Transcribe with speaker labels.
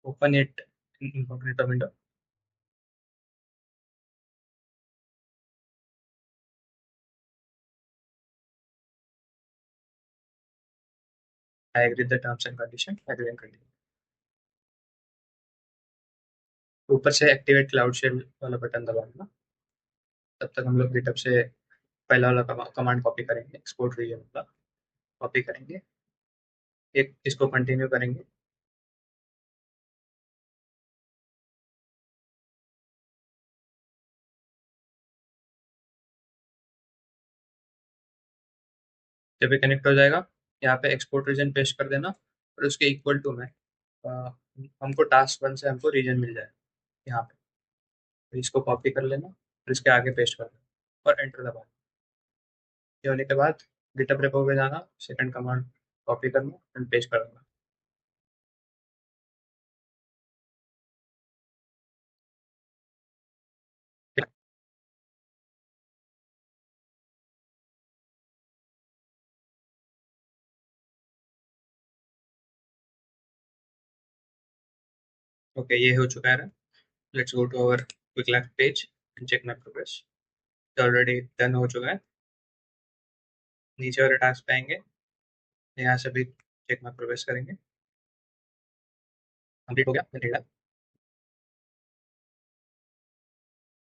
Speaker 1: open it in incognito window. I agree the terms and condition, agree and continue. ऊपर से activate cloud shell वाला button दबाना। तब तक हम लोग गिटहब से पहला वाला कमांड कॉपी करेंगे, एक्सपोर्ट रीजन वाला कॉपी करेंगे, एक इसको कंटिन्यू करेंगे। जब ये कनेक्ट हो जाएगा, यहाँ पे एक्सपोर्ट रीजन पेस्ट कर देना और उसके इक्वल टू में अ, हमको टास्क 1 से हमको रीजन मिल जाए यहाँ पे। तो इसको कॉपी कर लेना और इसके आगे पेस्ट कर देना और एंटर दबाना। ये होने के बाद गिटहब रेपो पे जाना, सेकंड कमांड कॉपी करना एंड पेस्ट कर देना। ओके, ये हो चुका है। Let's go to our quick lab page and check my progress. Already done हो चुका है। नीचे वाले टास्क पे आएंगे, यहाँ से भी चेक माय प्रोग्रेस करेंगे। कंप्लीट हो गया।